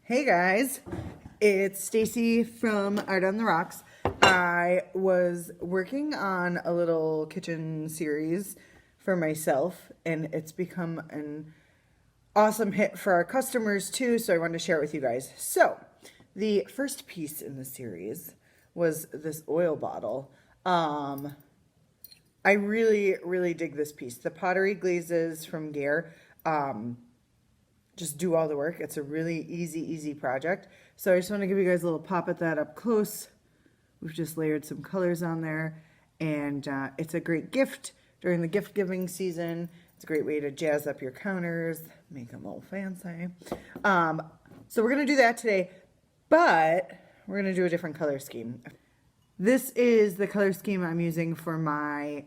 Hey guys, it's Stacey from Art on the Rocks. I was working on a little kitchen series for myself, and it's become an awesome hit for our customers too, so I wanted to share it with you guys. So, the first piece in the series was this oil bottle. I really dig this piece. The Pottery Glazes from Gare. Just do all the work. It's a really easy project. So I just want to give you guys a little pop at that up close. We've just layered some colors on there, and it's a great gift during the gift giving season. It's a great way to jazz up your counters, make them all fancy. So we're going to do that today, but we're going to do a different color scheme. This is the color scheme I'm using for my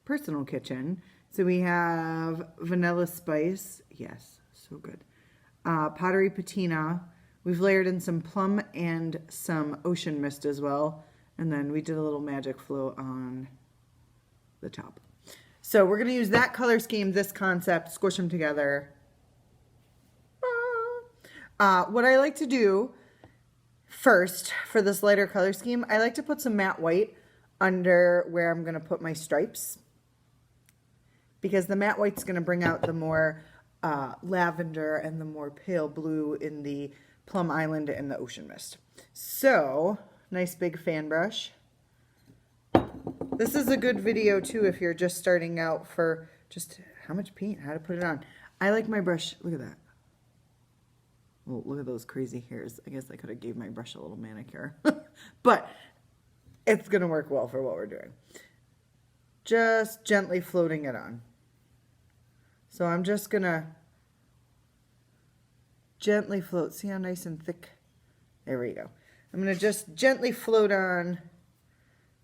personal kitchen. So we have vanilla spice. Yes, so good. Pottery patina. We've layered in some plum and some ocean mist as well. And then we did a little magic flow on the top. So we're going to use that color scheme, this concept, squish them together. What I like to do first for this lighter color scheme, I like to put some matte white under where I'm going to put my stripes, because the matte white's going to bring out the more lavender and the more pale blue in the Plum Island and the ocean mist. So, nice big fan brush. This is a good video too if you're just starting out for just how much paint, how to put it on. I like my brush, look at that. Oh, look at those crazy hairs. I guess I could have gave my brush a little manicure. But it's going to work well for what we're doing. Just gently floating it on. So I'm just going to gently float. See how nice and thick? There we go. I'm going to just gently float on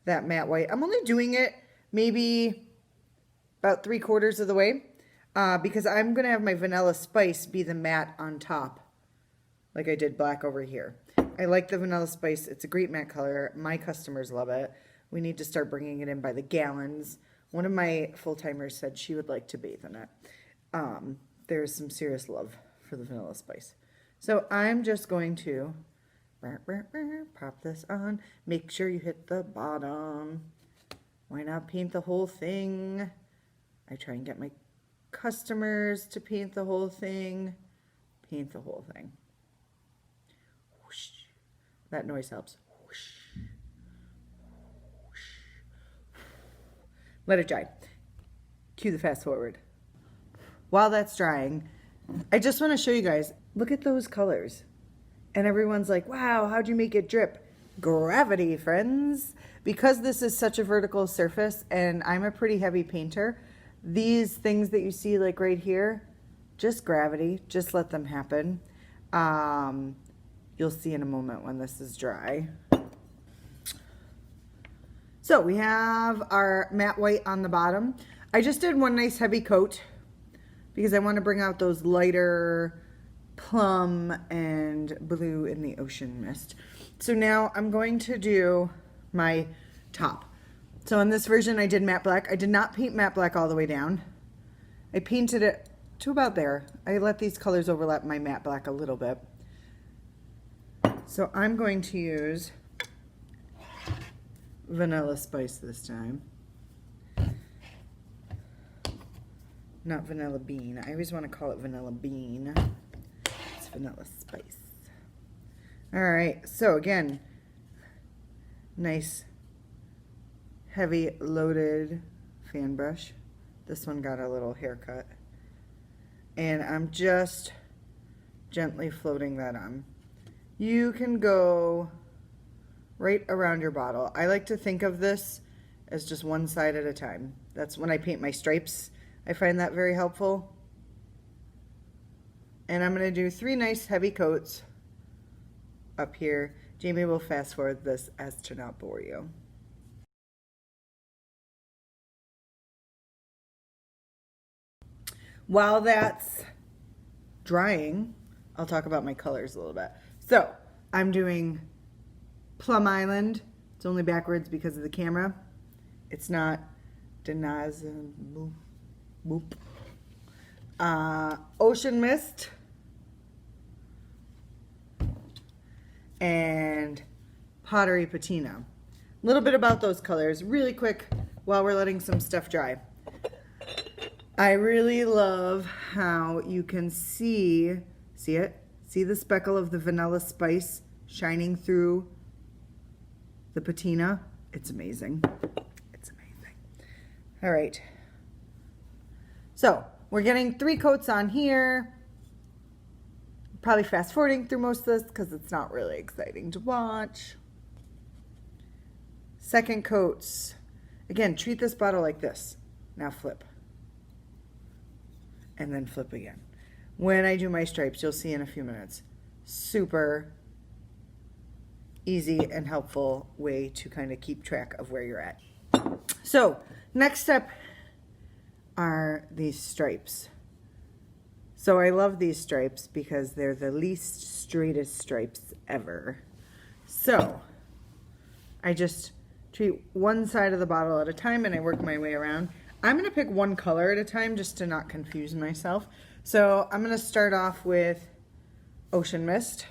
that matte white. I'm only doing it maybe about 3/4 of the way because I'm going to have my vanilla spice be the matte on top, like I did black over here. I like the vanilla spice. It's a great matte color. My customers love it. We need to start bringing it in by the gallons. One of my full-timers said she would like to bathe in it. There's some serious love for the vanilla spice. So I'm just going to pop this on. Make sure you hit the bottom. Why not paint the whole thing? I try and get my customers to paint the whole thing. Paint the whole thing. Whoosh. That noise helps. Whoosh. Whoosh. Let it dry. Cue the fast forward. While that's drying, I just want to show you guys, look at those colors. And everyone's like, wow, how'd you make it drip? Gravity, friends. Because this is such a vertical surface and I'm a pretty heavy painter, these things that you see like right here, just gravity, just let them happen. You'll see in a moment when this is dry. So we have our matte white on the bottom. I just did one nice heavy coat because I want to bring out those lighter plum and blue in the ocean mist. So now I'm going to do my top. So in this version I did matte black. I did not paint matte black all the way down. I painted it to about there. I let these colors overlap my matte black a little bit. So I'm going to use vanilla spice this time. Not vanilla bean. I always want to call it vanilla bean. It's vanilla spice. All right, so again, nice heavy loaded fan brush. This one got a little haircut. And I'm just gently floating that on. You can go right around your bottle. I like to think of this as just one side at a time. That's when I paint my stripes. I find that very helpful. And I'm going to do 3 nice heavy coats up here. Jamie will fast forward this as to not bore you. While that's drying, I'll talk about my colors a little bit. So I'm doing Plum Island. It's only backwards because of the camera. It's not Denaz. Boop. Ocean Mist. and Pottery Patina. A little bit about those colors, really quick, while we're letting some stuff dry. I really love how you can see it? See the speckle of the vanilla spice shining through the patina? It's amazing. It's amazing. All right. So we're getting 3 coats on here. Probably fast forwarding through most of this because it's not really exciting to watch. Second coats. Again, treat this bottle like this. Now flip. And then flip again. When I do my stripes, you'll see in a few minutes. Super easy and helpful way to kind of keep track of where you're at. So next step are these stripes. So I love these stripes because they're the least straightest stripes ever. So I just treat one side of the bottle at a time and I work my way around. I'm going to pick one color at a time just to not confuse myself. So I'm going to start off with Ocean Mist.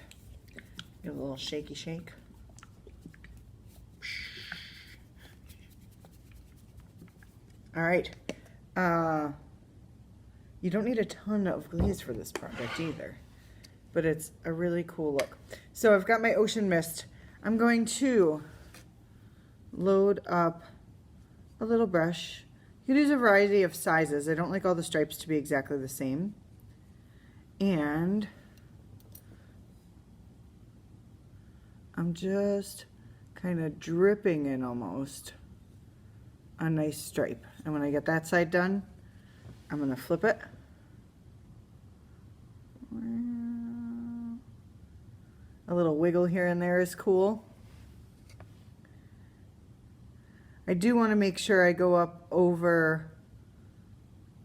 Give it a little shaky shake. All right. You don't need a ton of glaze for this project either, but it's a really cool look. So I've got my Ocean Mist. I'm going to load up a little brush. You can use a variety of sizes. I don't like all the stripes to be exactly the same. And I'm just kind of dripping in almost a nice stripe. And when I get that side done, I'm going to flip it. A little wiggle here and there is cool. I do want to make sure I go up over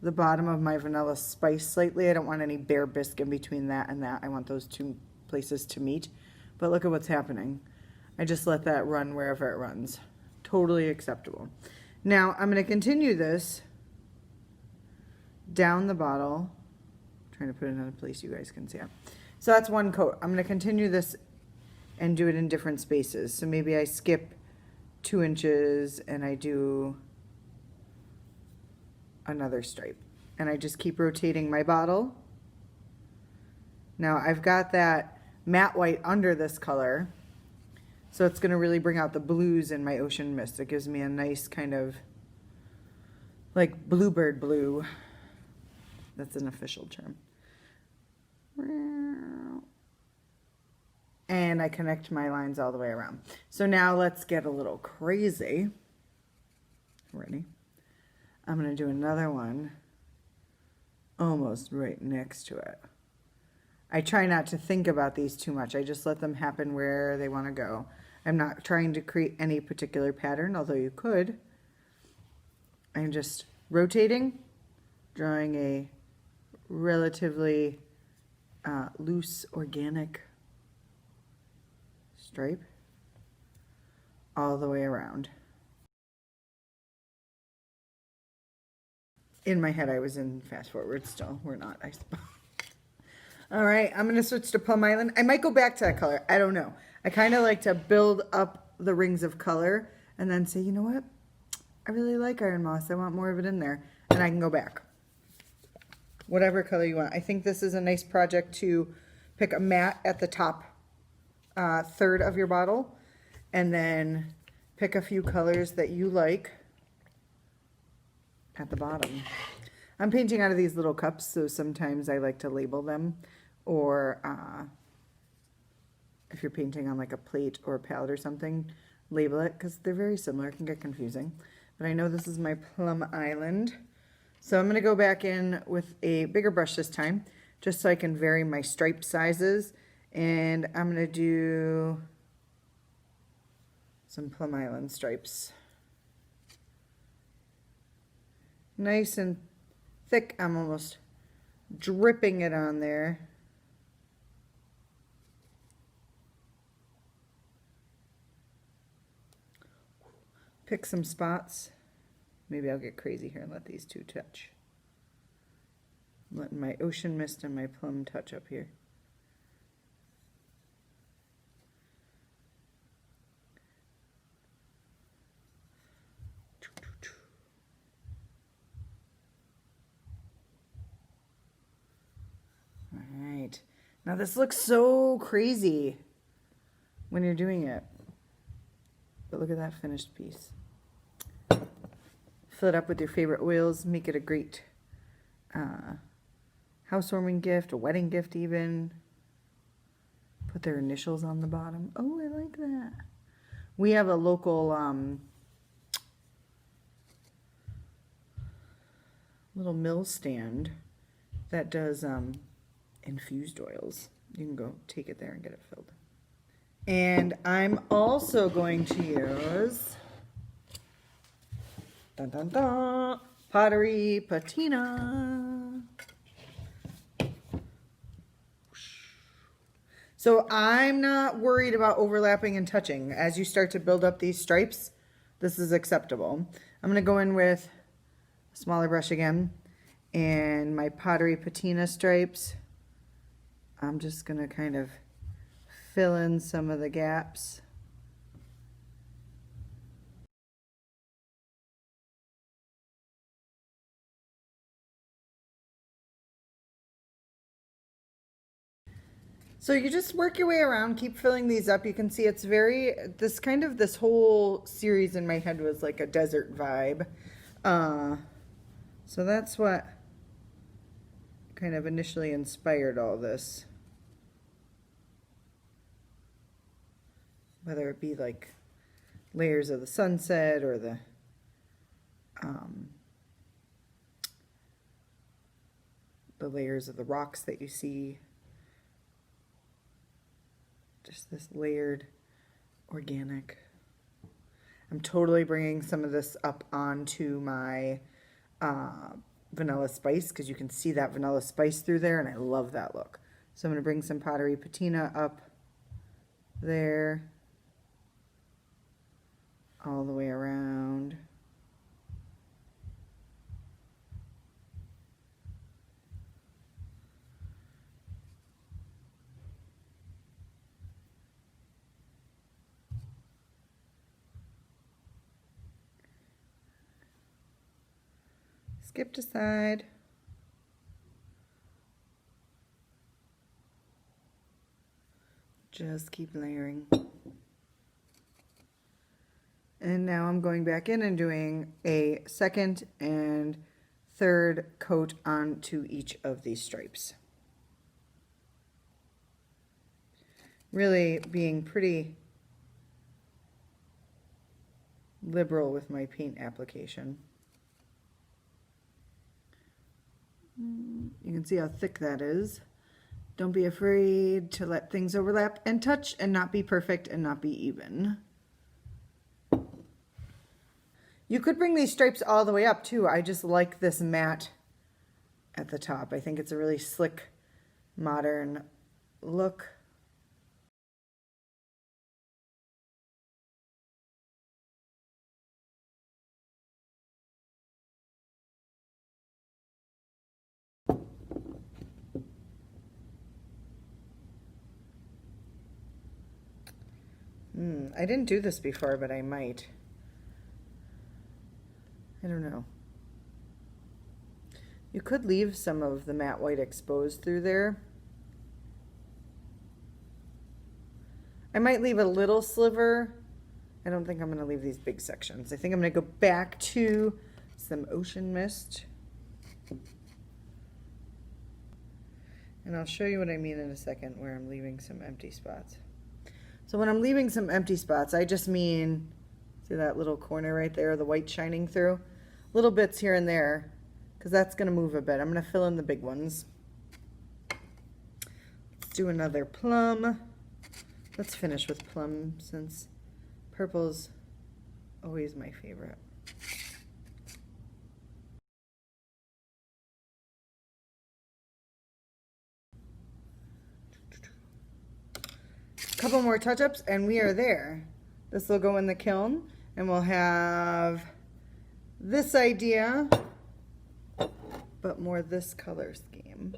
the bottom of my vanilla spice slightly. I don't want any bare bisque in between that and that. I want those two places to meet. But look at what's happening. I just let that run wherever it runs. Totally acceptable. Now I'm going to continue this down the bottle. I'm trying to put it in a place you guys can see it. So that's one coat. I'm going to continue this and do it in different spaces. So maybe I skip 2 inches and I do another stripe. And I just keep rotating my bottle. Now I've got that matte white under this color. So it's going to really bring out the blues in my Ocean Mist. It gives me a nice kind of like bluebird blue. That's an official term. And I connect my lines all the way around. So now let's get a little crazy. Ready? I'm going to do another one almost right next to it. I try not to think about these too much. I just let them happen where they want to go. I'm not trying to create any particular pattern, although you could. I'm just rotating, drawing a relatively loose, organic stripe all the way around. In my head, I was in fast forward still. We're not, I suppose. All right, I'm going to switch to Plum Island. I might go back to that color. I don't know. I kind of like to build up the rings of color and then say, you know what? I really like Iron Moss. I want more of it in there. And I can go back. Whatever color you want. I think this is a nice project to pick a matte at the top third of your bottle. And then pick a few colors that you like at the bottom. I'm painting out of these little cups, so sometimes I like to label them. Or if you're painting on like a plate or a palette or something, label it because they're very similar. It can get confusing. But I know this is my Plum Island. So I'm going to go back in with a bigger brush this time, just so I can vary my stripe sizes. And I'm going to do some Plum Island stripes. Nice and thick. I'm almost dripping it on there. Pick some spots. Maybe I'll get crazy here and let these two touch. I'm letting my Ocean Mist and my Plum touch up here. All right. Now this looks so crazy when you're doing it. But look at that finished piece. Fill it up with your favorite oils. Make it a great housewarming gift, a wedding gift even. Put their initials on the bottom. Oh, I like that. We have a local little mill stand that does infused oils. You can go take it there and get it filled. And I'm also going to use dun, dun, dun, Pottery Patina. So I'm not worried about overlapping and touching. As you start to build up these stripes, this is acceptable. I'm going to go in with a smaller brush again and my Pottery Patina stripes. I'm just going to kind of fill in some of the gaps. So you just work your way around, keep filling these up. You can see it's very, this whole series in my head was like a desert vibe. So that's what kind of initially inspired all this. Whether it be like layers of the sunset or the layers of the rocks that you see. Just this layered organic. I'm totally bringing some of this up onto my vanilla spice because you can see that vanilla spice through there and I love that look. So I'm going to bring some Pottery Patina up there all the way around. Skipped a side. Just keep layering. And now I'm going back in and doing a second and third coat onto each of these stripes. Really being pretty liberal with my paint application. You can see how thick that is. Don't be afraid to let things overlap and touch and not be perfect and not be even. You could bring these stripes all the way up too. I just like this matte at the top. I think it's a really slick, modern look. I didn't do this before, but I might. I don't know. You could leave some of the matte white exposed through there. I might leave a little sliver. I don't think I'm going to leave these big sections. I think I'm going to go back to some ocean mist. And I'll show you what I mean in a second where I'm leaving some empty spots. So when I'm leaving some empty spots, I just mean, see that little corner right there, the white shining through? Little bits here and there, because that's going to move a bit. I'm going to fill in the big ones. Let's do another plum. Let's finish with plum since purple's always my favorite. Couple more touch-ups and we are there. This will go in the kiln and we'll have this idea, but more this color scheme.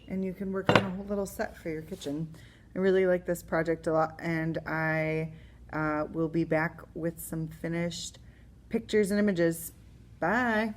And you can work on a whole little set for your kitchen. I really like this project a lot and I will be back with some finished pictures and images. Bye.